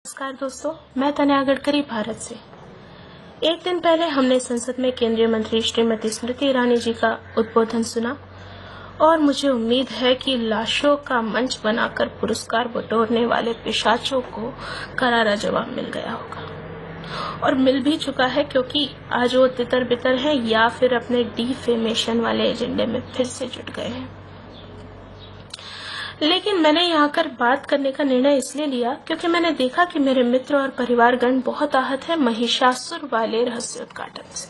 नमस्कार दोस्तों, मैं तनया गडकरी भारत से। एक दिन पहले हमने संसद में केंद्रीय मंत्री श्रीमती स्मृति ईरानी जी का उद्बोधन सुना और मुझे उम्मीद है कि लाशों का मंच बनाकर पुरस्कार बटोरने वाले पिशाचों को करारा जवाब मिल गया होगा और मिल भी चुका है, क्योंकि आज वो तितर बितर हैं या फिर अपने डिफेमेशन वाले एजेंडे में फिर से जुट गए हैं। लेकिन मैंने यहाँ कर बात करने का निर्णय इसलिए लिया क्योंकि मैंने देखा कि मेरे मित्र और परिवारगण बहुत आहत है महिषासुर वाले रहस्योद्घाटन से।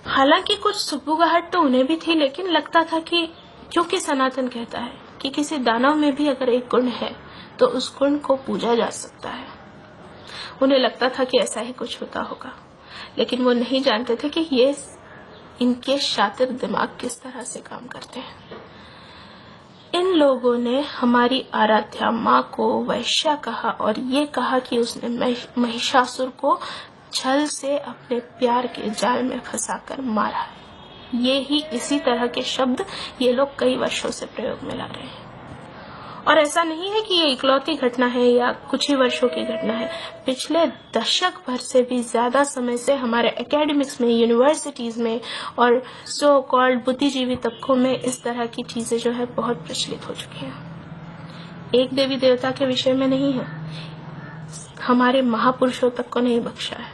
हालांकि कुछ सुबुगाहट तो उन्हें भी थी, लेकिन लगता था कि क्योंकि सनातन कहता है कि किसी दानव में भी अगर एक गुण है तो उस गुण को पूजा जा सकता है, उन्हें लगता था कि ऐसा ही कुछ होता होगा। लेकिन वो नहीं जानते थे कि ये इनके शातिर दिमाग किस तरह से काम करते हैं। इन लोगों ने हमारी आराध्या माँ को वैश्या कहा और ये कहा कि उसने महिषासुर को छल से अपने प्यार के जाल में फंसाकर मारा है। ये ही इसी तरह के शब्द ये लोग कई वर्षों से प्रयोग में ला रहे हैं। और ऐसा नहीं है कि ये इकलौती घटना है या कुछ ही वर्षों की घटना है। पिछले दशक भर से भी ज्यादा समय से हमारे एकेडमिक्स में, यूनिवर्सिटीज में और सो कॉल्ड बुद्धिजीवी तबकों में इस तरह की चीजें जो है बहुत प्रचलित हो चुकी हैं। एक देवी देवता के विषय में नहीं है, हमारे महापुरुषों तक को नहीं बख्शा है।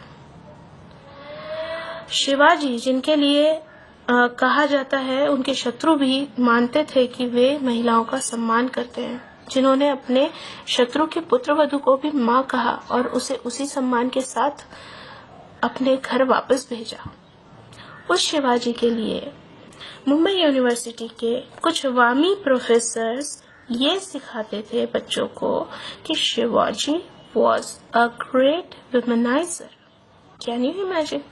शिवाजी, जिनके लिए कहा जाता है, उनके शत्रु भी मानते थे कि वे महिलाओं का सम्मान करते हैं, जिन्होंने अपने शत्रु के पुत्रवधू को भी माँ कहा और उसे उसी सम्मान के साथ अपने घर वापस भेजा। उस शिवाजी के लिए मुंबई यूनिवर्सिटी के कुछ वामी प्रोफेसर्स ये सिखाते थे बच्चों को कि Shivaji was a great womaniser. Can you imagine?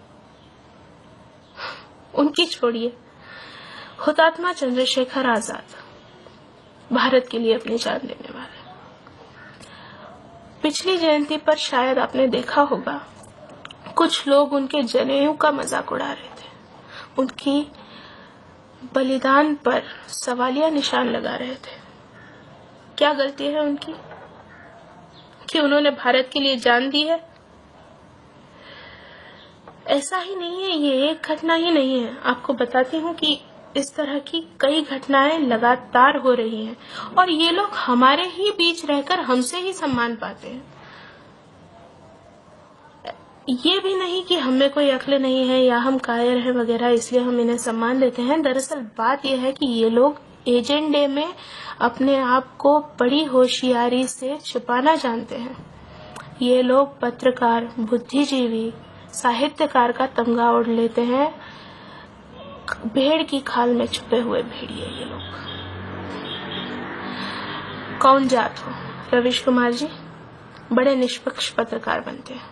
उनकी छोड़िए, हुतात्मा चंद्रशेखर आजाद, भारत के लिए अपनी जान देने वाले। पिछली जयंती पर शायद आपने देखा होगा, कुछ लोग उनके जनेऊ का मजाक उड़ा रहे थे, उनकी बलिदान पर सवालिया निशान लगा रहे थे। क्या गलती है उनकी कि उन्होंने भारत के लिए जान दी है? ऐसा ही नहीं है, ये एक घटना ही नहीं है। आपको बताती हूँ कि इस तरह की कई घटनाएं लगातार हो रही हैं और ये लोग हमारे ही बीच रहकर हमसे ही सम्मान पाते हैं। ये भी नहीं कि हमें कोई अक्ल नहीं है या हम कायर हैं वगैरह, इसलिए हम इन्हें सम्मान देते हैं। दरअसल बात यह है कि ये लोग एजेंडे में अपने आप को बड़ी होशियारी से छुपाना जानते हैं। ये लोग पत्रकार, बुद्धिजीवी, साहित्यकार का तमगा ओढ़ लेते हैं। भेड़ की खाल में छुपे हुए भेड़िए ये लोग। कौन जात हो? रवीश कुमार जी बड़े निष्पक्ष पत्रकार बनते हैं।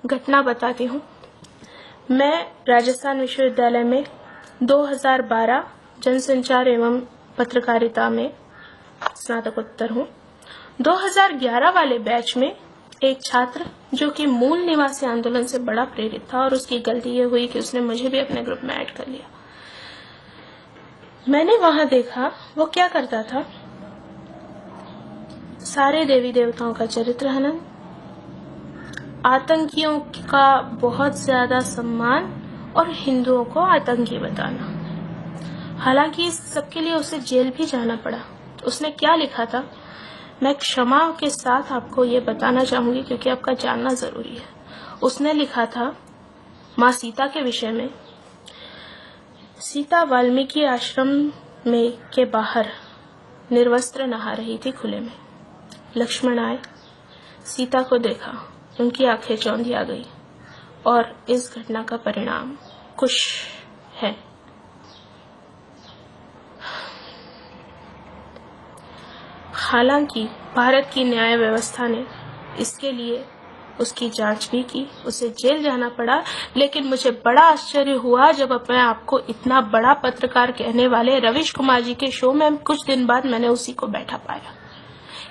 घटना बताती हूँ। मैं राजस्थान विश्वविद्यालय में 2012 जनसंचार एवं पत्रकारिता में स्नातकोत्तर हूँ। 2011 वाले बैच में एक छात्र जो कि मूल निवासी आंदोलन से बड़ा प्रेरित था, और उसकी गलती ये हुई कि उसने मुझे भी अपने ग्रुप में ऐड कर लिया। मैंने वहां देखा वो क्या करता था, सारे देवी देवताओं का चरित्र हनन, आतंकियों का बहुत ज्यादा सम्मान और हिंदुओं को आतंकी बताना। हालांकि इस सबके लिए उसे जेल भी जाना पड़ा। उसने क्या लिखा था, मैं क्षमा के साथ आपको ये बताना चाहूंगी क्योंकि आपका जानना जरूरी है। उसने लिखा था माँ सीता के विषय में। सीता वाल्मीकि आश्रम में के बाहर निर्वस्त्र नहा रही थी खुले में। लक्ष्मण आए, सीता को देखा, उनकी आंखें चौंधी आ गई और इस घटना का परिणाम कुछ है। हालांकि भारत की न्याय व्यवस्था ने इसके लिए उसकी जांच भी की, उसे जेल जाना पड़ा। लेकिन मुझे बड़ा आश्चर्य हुआ जब अपने आप को इतना बड़ा पत्रकार कहने वाले रवीश कुमार जी के शो में कुछ दिन बाद मैंने उसी को बैठा पाया।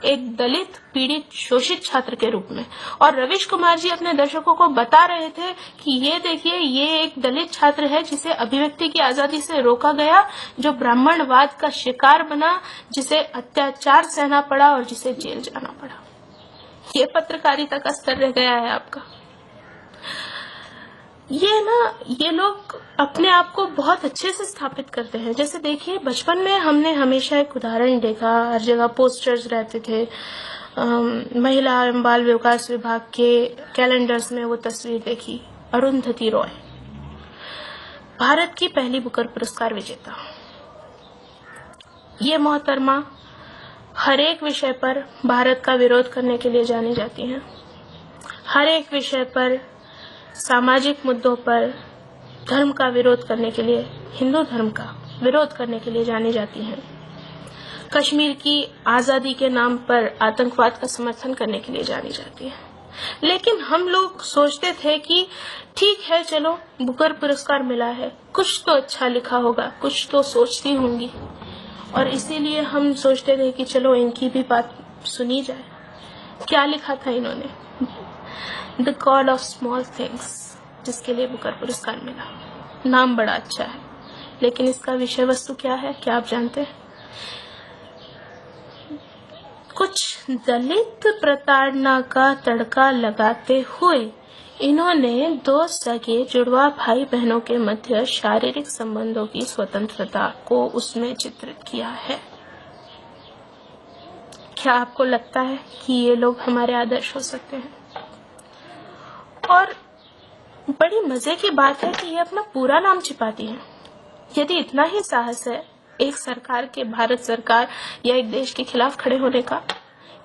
एक दलित पीड़ित शोषित छात्र के रूप में। और रवीश कुमार जी अपने दर्शकों को बता रहे थे कि ये देखिए, ये एक दलित छात्र है जिसे अभिव्यक्ति की आजादी से रोका गया, जो ब्राह्मणवाद का शिकार बना, जिसे अत्याचार सहना पड़ा और जिसे जेल जाना पड़ा। ये पत्रकारिता का स्तर रह गया है आपका। ये लोग अपने आप को बहुत अच्छे से स्थापित करते हैं। जैसे देखिए, बचपन में हमने हमेशा एक उदाहरण देखा, हर जगह पोस्टर्स रहते थे, महिला एवं बाल विकास विभाग के कैलेंडर्स में वो तस्वीर देखी, अरुंधति रॉय, भारत की पहली बुकर पुरस्कार विजेता। ये मोहतरमा हर एक विषय पर भारत का विरोध करने के लिए जानी जाती हैं। हर एक विषय पर, सामाजिक मुद्दों पर धर्म का विरोध करने के लिए, हिंदू धर्म का विरोध करने के लिए जानी जाती हैं। कश्मीर की आजादी के नाम पर आतंकवाद का समर्थन करने के लिए जानी जाती है। लेकिन हम लोग सोचते थे कि ठीक है, चलो बुकर पुरस्कार मिला है, कुछ तो अच्छा लिखा होगा, कुछ तो सोचती होंगी, और इसीलिए हम सोचते थे कि चलो इनकी भी बात सुनी जाए। क्या लिखा था इन्होंने? The God of small things, जिसके लिए बुकर पुरस्कार मिला। नाम बड़ा अच्छा है, लेकिन इसका विषय वस्तु क्या है, क्या आप जानते हैं? कुछ दलित प्रताड़ना का तड़का लगाते हुए इन्होंने दो सगे जुड़वा भाई बहनों के मध्य शारीरिक संबंधों की स्वतंत्रता को उसमें चित्रित किया है। क्या आपको लगता है कि ये लोग हमारे आदर्श हो सकते हैं? और बड़ी मजे की बात है कि ये अपना पूरा नाम छिपाती हैं। यदि इतना ही साहस है एक सरकार के, भारत सरकार या एक देश के खिलाफ खड़े होने का,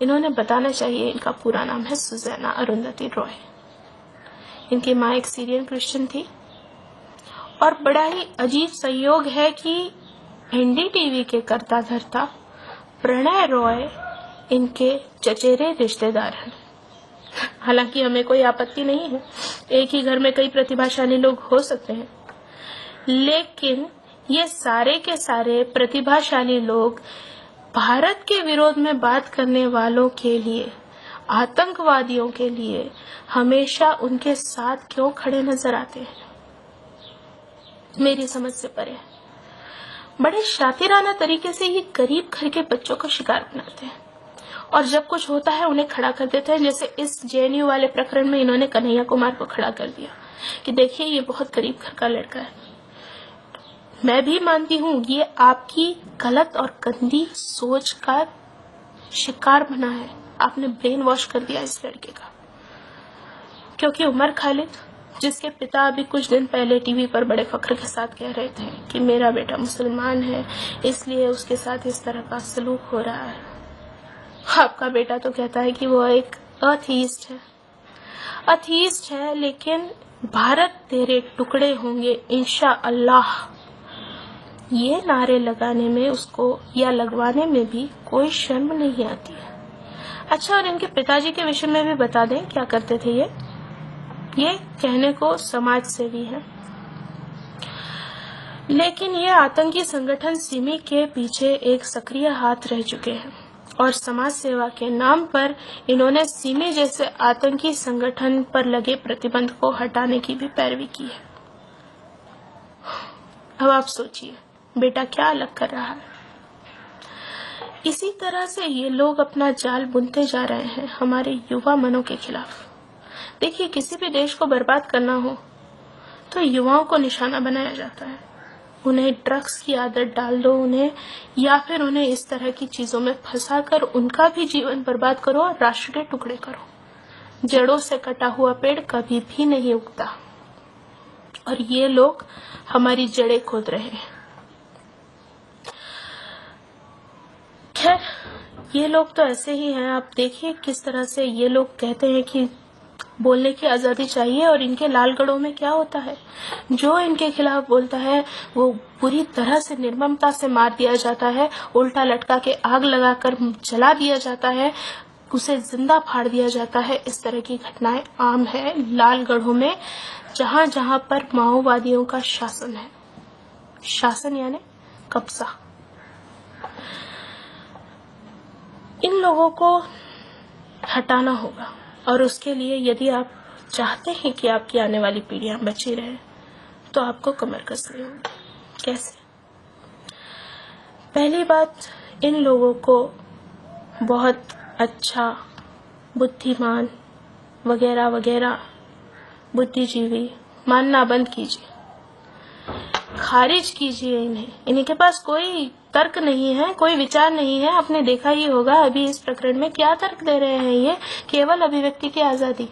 इन्होंने बताना चाहिए इनका पूरा नाम है सुजैना अरुंधति रॉय। इनकी माँ एक सीरियन क्रिश्चियन थी। और बड़ा ही अजीब संयोग है कि एनडीटीवी के कर्ता धर्ता प्रणय रॉय इनके चचेरे रिश्तेदार हैं। हालांकि हमें कोई आपत्ति नहीं है, एक ही घर में कई प्रतिभाशाली लोग हो सकते हैं, लेकिन ये सारे के सारे प्रतिभाशाली लोग भारत के विरोध में बात करने वालों के लिए, आतंकवादियों के लिए हमेशा उनके साथ क्यों खड़े नजर आते हैं, मेरी समझ से परे। बड़े शातिराना तरीके से ये गरीब घर के बच्चों का शिकार बनाते हैं और जब कुछ होता है उन्हें खड़ा कर देते हैं। जैसे इस जेएनयू वाले प्रकरण में इन्होंने कन्हैया कुमार को खड़ा कर दिया कि देखिए ये बहुत गरीब घर का लड़का है। मैं भी मानती हूँ ये आपकी गलत और गंदी सोच का शिकार बना है, आपने ब्रेन वॉश कर दिया इस लड़के का। क्योंकि उमर खालिद, जिसके पिता अभी कुछ दिन पहले टीवी पर बड़े फख्र के साथ कह रहे थे कि मेरा बेटा मुसलमान है इसलिए उसके साथ इस तरह का सलूक हो रहा है, आपका बेटा तो कहता है कि वो एक अथीस्ट है, लेकिन भारत तेरे टुकड़े होंगे इंशाअल्लाह, ये नारे लगाने में उसको या लगवाने में भी कोई शर्म नहीं आती है। अच्छा, और इनके पिताजी के विषय में भी बता दें क्या करते थे ये कहने को समाज सेवी है, लेकिन ये आतंकी संगठन सिमी के पीछे एक सक्रिय हाथ रह चुके हैं और समाज सेवा के नाम पर इन्होंने सिमी जैसे आतंकी संगठन पर लगे प्रतिबंध को हटाने की भी पैरवी की है। अब आप सोचिए बेटा क्या अलग कर रहा है। इसी तरह से ये लोग अपना जाल बुनते जा रहे हैं हमारे युवा मनों के खिलाफ। देखिए, किसी भी देश को बर्बाद करना हो तो युवाओं को निशाना बनाया जाता है, उन्हें ड्रग्स की आदत डाल दो उन्हें, या फिर उन्हें इस तरह की चीजों में फंसाकर उनका भी जीवन बर्बाद करो और राष्ट्र के टुकड़े करो। जड़ों से कटा हुआ पेड़ कभी भी नहीं उगता और ये लोग हमारी जड़ें खोद रहे हैं। खैर, ये लोग तो ऐसे ही हैं। आप देखिए किस तरह से ये लोग कहते हैं कि बोलने की आजादी चाहिए और इनके लालगढ़ों में क्या होता है, जो इनके खिलाफ बोलता है वो पूरी तरह से निर्ममता से मार दिया जाता है, उल्टा लटका के आग लगाकर जला दिया जाता है, उसे जिंदा फाड़ दिया जाता है। इस तरह की घटनाएं आम है लालगढ़ों में, जहां जहां पर माओवादियों का शासन है। शासन यानी कब्जा। इन लोगों को हटाना होगा, और उसके लिए यदि आप चाहते हैं कि आपकी आने वाली पीढ़ियां बची रहे तो आपको कमर कसनी होगी। कैसे? पहली बात, इन लोगों को बहुत अच्छा, बुद्धिमान वगैरह वगैरह बुद्धिजीवी मानना बंद कीजिए, खारिज कीजिए इन्हें। इन्हीं के पास कोई तर्क नहीं है, कोई विचार नहीं है। आपने देखा ही होगा अभी इस प्रकरण में क्या तर्क दे रहे हैं। ये केवल अभिव्यक्ति की आजादी,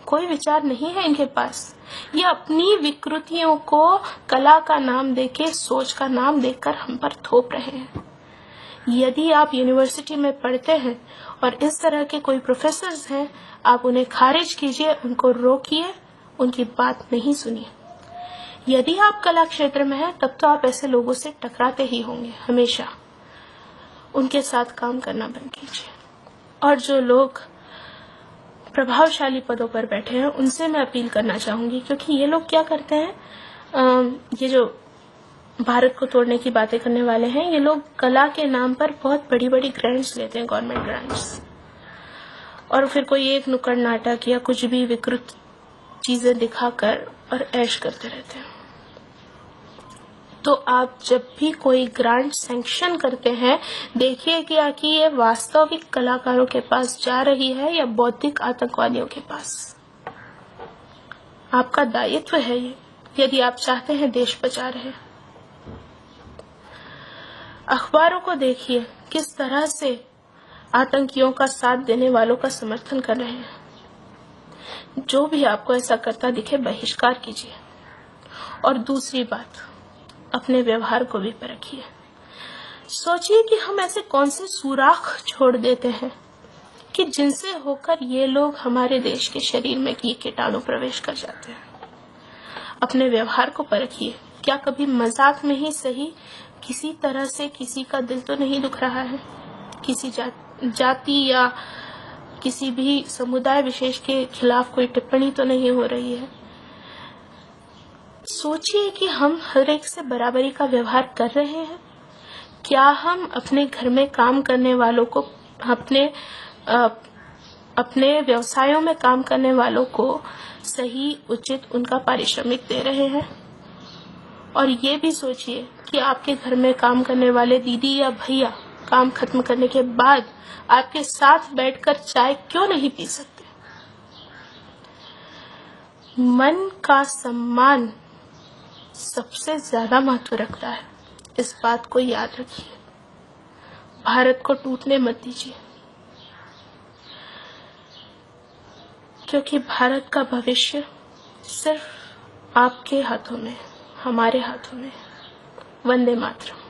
कोई विचार नहीं है इनके पास। ये अपनी विकृतियों को कला का नाम देके, सोच का नाम देकर हम पर थोप रहे हैं। यदि आप यूनिवर्सिटी में पढ़ते हैं और इस तरह के कोई प्रोफेसर्स हैं, आप उन्हें खारिज कीजिए, उनको रोकिए, उनकी बात नहीं सुनिए। यदि आप कला क्षेत्र में हैं तब तो आप ऐसे लोगों से टकराते ही होंगे हमेशा। उनके साथ काम करना बंद कीजिए। और जो लोग प्रभावशाली पदों पर बैठे हैं उनसे मैं अपील करना चाहूंगी, क्योंकि ये लोग क्या करते हैं, ये जो भारत को तोड़ने की बातें करने वाले हैं, ये लोग कला के नाम पर बहुत बड़ी बड़ी ग्रांट्स लेते हैं, गवर्नमेंट ग्रांट्स, और फिर कोई एक नुक्कड़ नाटक या कुछ भी विकृत चीजें दिखाकर और ऐश करते रहते हैं। तो आप जब भी कोई ग्रांट सैंक्शन करते हैं, देखिए कि ये वास्तविक कलाकारों के पास जा रही है या बौद्धिक आतंकवादियों के पास। आपका दायित्व है ये, यदि आप चाहते हैं देश बचा रहे। अखबारों को देखिए किस तरह से आतंकियों का साथ देने वालों का समर्थन कर रहे हैं। जो भी आपको ऐसा करता दिखे, बहिष्कार कीजिए। और दूसरी बात, अपने व्यवहार को भी परखिए। सोचिए कि हम ऐसे कौन से सुराख छोड़ देते हैं कि जिनसे होकर ये लोग हमारे देश के शरीर में ये कीटाणु प्रवेश कर जाते हैं। अपने व्यवहार को परखिए। क्या कभी मजाक में ही सही किसी तरह से किसी का दिल तो नहीं दुख रहा है? किसी जाति या किसी भी समुदाय विशेष के खिलाफ कोई टिप्पणी तो नहीं हो रही है? सोचिए कि हम हर एक से बराबरी का व्यवहार कर रहे हैं। क्या हम अपने घर में काम करने वालों को, अपने व्यवसायों में काम करने वालों को सही उचित उनका पारिश्रमिक दे रहे हैं? और ये भी सोचिए कि आपके घर में काम करने वाले दीदी या भैया काम खत्म करने के बाद आपके साथ बैठकर चाय क्यों नहीं पी सकते? मन का सम्मान सबसे ज्यादा महत्व रखता है, इस बात को याद रखिए। भारत को टूटने मत दीजिए, क्योंकि भारत का भविष्य सिर्फ आपके हाथों में, हमारे हाथों में। वंदे मातरम।